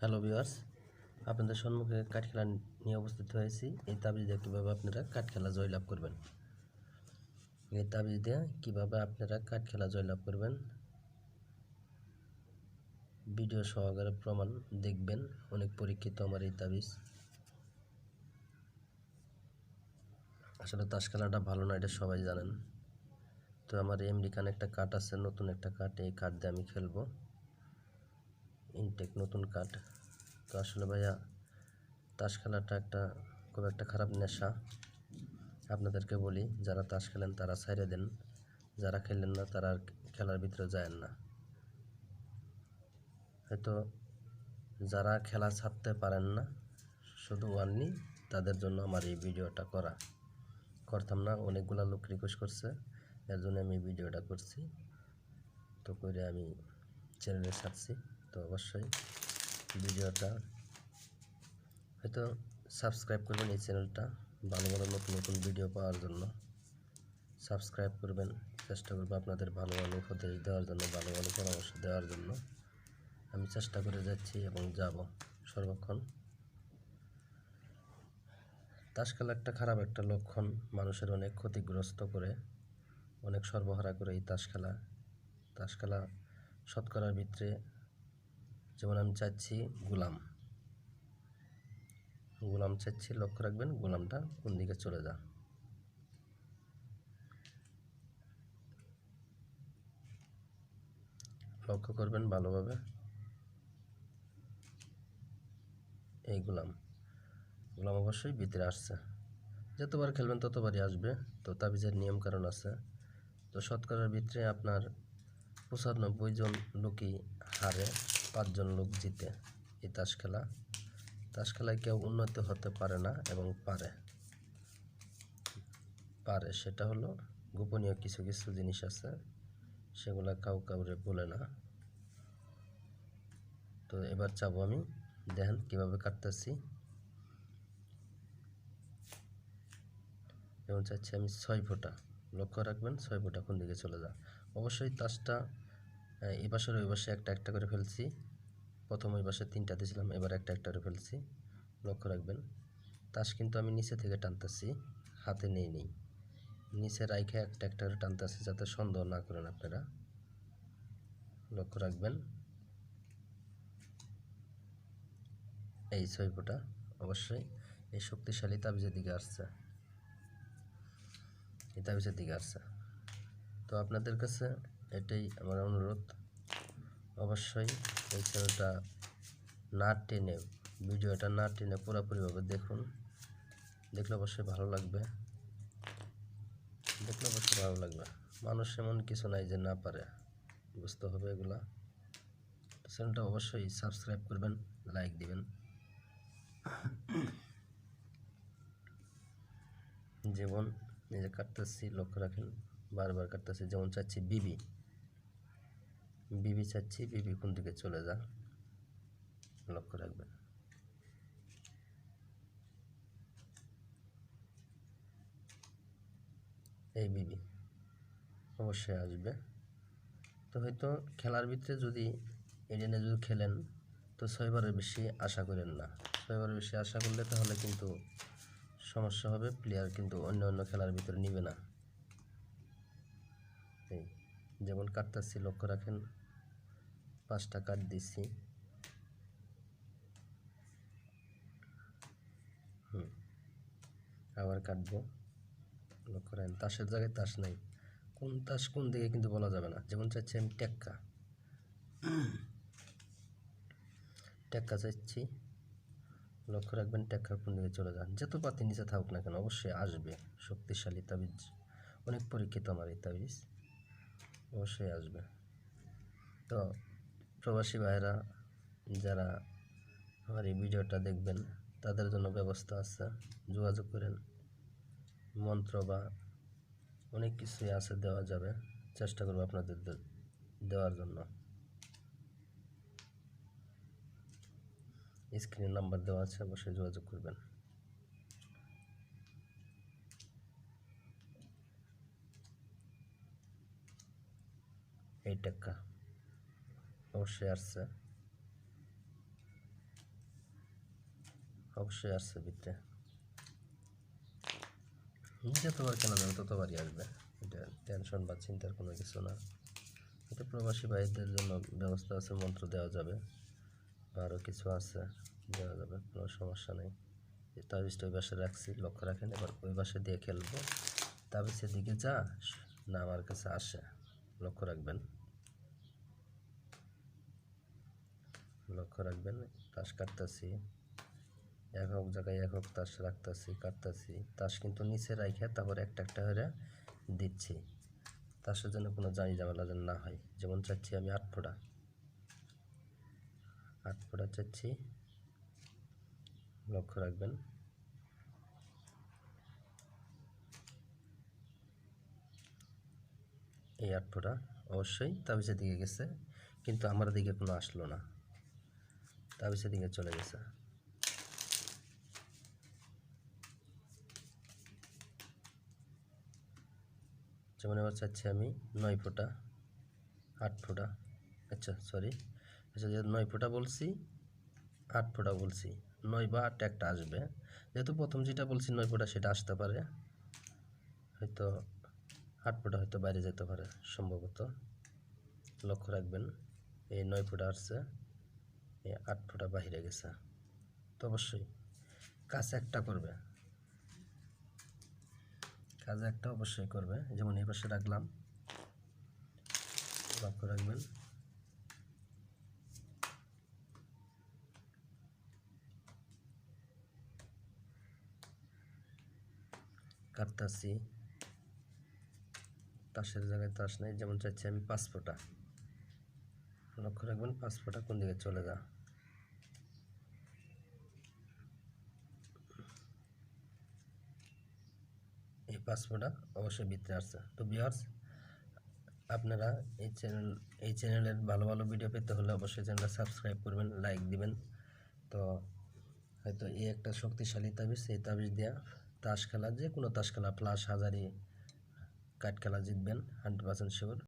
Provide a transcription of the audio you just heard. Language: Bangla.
হ্যালো ভিউয়ার্স, আপনাদের সম্মুখে কাঠ খেলা নিয়ে উপস্থিত হয়েছি। এই তাবিজ দিয়ে কীভাবে আপনারা কাঠ খেলা জয়লাভ করবেন। এই তাবিজ দিয়ে কীভাবে আপনারা কাঠ খেলা জয়লাভ করবেন ভিডিও সহকারে প্রমাণ দেখবেন। অনেক পরীক্ষিত আমার এই তাবিজ। আসলে তাস খেলাটা ভালো না, এটা সবাই জানেন। তো আমার আমেরিকান একটা কাঠ আছে, নতুন একটা কাঠ। এই কাঠ দিয়ে আমি খেলবো, ইনটেক নতুন কাঠ। তো আসলে ভাইয়া, তাস খেলাটা খুব একটা খারাপ নেশা। আপনাদেরকে বলি, যারা তাস খেলেন তারা ছাইড়ে দেন, যারা খেলেন না তারা খেলার ভিতরে যায়েন না। হয়তো যারা খেলা ছাড়তে পারেন না, শুধু ওয়ানলি তাদের জন্য আমার এই ভিডিওটা করতাম না। অনেকগুলো লোক রিকোয়েস্ট করছে, এর জন্য আমি ভিডিওটা করছি। তো করে আমি চ্যানেলে ছাড়ছি। তো অবশ্যই ভিডিওটা হয়তো সাবস্ক্রাইব করবেন এই চ্যানেলটা, ভালো ভালো নতুন নতুন ভিডিও পাওয়ার জন্য সাবস্ক্রাইব করবেন। চেষ্টা করবো আপনাদের ভালো ভালো উপদেশ দেওয়ার জন্য, ভালো ভালো পরামর্শ দেওয়ার জন্য আমি চেষ্টা করে যাচ্ছি এবং যাব সর্বক্ষণ। তাস খেলা খারাপ একটা লক্ষণ, মানুষের অনেক ক্ষতিগ্রস্ত করে, অনেক সর্বহারা করে এই তাস খেলা শতকরার ভিতরে। যেমন আমি চাচ্ছি গোলাম চাচ্ছি, লক্ষ্য রাখবেন গোলামটা কোন দিকে চলে যা। লক্ষ্য করবেন ভালোভাবে। এই গোলাম অবশ্যই ভিতরে আসছে। যতবার খেলবেন ততবারই আসবে। তো তাবিজের নিয়ম কারণ আছে। তো শতকরার ভিতরে আপনার 95 জন লোকই হারে, 5 জন লোক জিতে। এই তাস খেলায় কেউ উন্নত হতে পারে না, এবং পারে সেটা হলো গোপনীয় কিছু কিছু জিনিস আছে, সেগুলা কাউরে বলে না। তো এবার চাবো আমি, দেখেন কিভাবে কাটতেছি। যেমন চাচ্ছি আমি 6 ফোঁটা, লক্ষ্য রাখবেন 6 ফোঁটা কোন দিকে চলে যা। অবশ্যই তাসটা এই পাশের ওই পাশে একটা একটা করে ফেলছি। প্রথম ওই পাশে 3টা দিয়েছিলাম, এবার একটা একটা করে ফেলছি। লক্ষ্য রাখবেন তাস কিন্তু আমি নিচে থেকে টানতেছি, হাতে নেই নিচে রাইখে একটা একটা করে টানতেছি, যাতে সন্দেহ না করেন আপনারা। লক্ষ্য রাখবেন এই 6 ফোঁটা অবশ্যই এই শক্তিশালী তাবিজের দিকে আসছে, এই তাবিজের দিকে আসছে। তো আপনাদের কাছে এটাই আমার অনুরোধ, অবশ্যই এই চ্যানেলটা না টেনে, ভিডিওটা না টেনে পুরোপুরিভাবে দেখুন। দেখলে অবশ্যই ভালো লাগবে, মানুষ এমন কিছু নাই যে না পারে, বুঝতে হবে এগুলা। চ্যানেলটা অবশ্যই সাবস্ক্রাইব করবেন, লাইক দিবেন। যেমন নিজে কাটতেছি, লক্ষ্য রাখেন বারবার কাটতেছি। যেমন চাচ্ছি বিবি চাচ্ছি, বিবি কোন দিকে চলে যা, লক্ষ্য রাখবেন। এই বিবি অবশ্যই আসবে। তো হয়তো খেলার ভিতরে যদি এডেনে যদি খেলেন, তো 6 বারের বেশি আশা করেন না। 6 বারের বেশি আশা করলে তাহলে কিন্তু সমস্যা হবে, প্লেয়ার কিন্তু অন্য খেলার ভিতরে নিবে না। এই যেমন কাটতেছি, লক্ষ্য রাখেন 5টা কাট দিচ্ছি। আবার কাটবো, লক্ষ্য রাখেন তাসের জায়গায় তাস নাই, কোন তাস কোন দিকে কিন্তু বলা যাবে না। যেমন চাচ্ছি আমি টেক্কা চাচ্ছি, লক্ষ্য রাখবেন টেক্কার কোন দিকে চলে যান। যত পাতি নিচে থাকুক না কেন অবশ্যই আসবে। শক্তিশালী তাবিজ, অনেক পরীক্ষিত আমার এই তাবিজ, অবশ্যই আসবে। তো প্রবাসী ভাইরা যারা আমার এই ভিডিওটা দেখবেন, তাদের জন্য ব্যবস্থা আছে, যোগাযোগ করেন। মন্ত্র বা অনেক কিছুই আছে, দেওয়া যাবে, চেষ্টা করবো আপনাদের দেওয়ার জন্য। স্ক্রিনে নাম্বার দেওয়া আছে, অবশ্যই যোগাযোগ করবেন। এই টেক্কা অবশ্যই আসছে। অবশ্যই আসছে ভিতরে, যতবার কেনা যাবে ততবারই আসবে, এটা টেনশন বা চিন্তার কোনো কিছু না। এটা প্রবাসী ভাইদের জন্য ব্যবস্থা আছে, মন্ত্র দেওয়া যাবে, আরও কিছু আছে দেওয়া যাবে, কোনো সমস্যা নেই। তাবিজটা ওই পাশে রাখছি, লক্ষ্য রাখেন। এবার ওই পাশে দিয়ে খেলবো, তাবিজের দিকে যা না আমার কাছে আসে, লক্ষ্য রাখবেন, লক্ষ্য রাখবেন। তাস কাটতেছি, একক জায়গায় একক তাস রাখতেছি, কাটতেছি, তাস কিন্তু নিচে রাখে তারপর একটা একটা হয়ে দিচ্ছি, তাসের জন্য কোনো জানি ঝামেলা যেন না হয়। যেমন চাচ্ছি আমি 8 ফোঁটা, 8 ফোঁটা চাচ্ছি, লক্ষ্য রাখবেন। এই 8 ফোঁটা অবশ্যই তাবিজের দিকে গেছে, কিন্তু আমার দিকে কোনো আসলো না, তাবিজের দিকে চলে গেছে। যেমন এবার চাচ্ছি আমি 9 ফোঁটা, 8 ফোঁটা, আচ্ছা সরি, আচ্ছা যেহেতু 9 ফোঁটা বলছি 8 ফোঁটা বলছি, 9 বা 8 একটা আসবে, যেহেতু প্রথম যেটা বলছি 9 ফোঁটা সেটা আসতে পারে, হয়তো 8 ফোঁটা হয়তো বাইরে যেতে পারে সম্ভবত, লক্ষ্য রাখবেন। এই 9 ফোঁটা আসছে, এই 8 ফোঁটা বাইরে গেছে, তো অবশ্যই কাজ একটা করবে, কাজ একটা অবশ্যই করবে। যেমন এই পাশে রাখলাম, লক্ষ্য রাখবেন। কাটতাছি, তাসের জায়গায় তাস নাই, যেমন চাচ্ছি আমি 5 ফোঁটা, লক্ষ্য রাখবেন 5 ফোঁটা কোন দিকে চলে যা, এই 5 ফোঁটা অবশ্যই ভিতরে আসছে। তো ভিউয়ার্স, আপনারা এই চ্যানেলের ভালো ভালো ভিডিও পেতে হলে অবশ্যই চ্যানেলটা সাবস্ক্রাইব করবেন, লাইক দিবেন। তো হয়তো এই একটা শক্তিশালী তাবিজ, এই তাবিজ দেওয়া তাস খেলা, যে কোনো তাস খেলা, প্লাস হাজারি কাঠ খেলা জিতবেন 100% শিওর।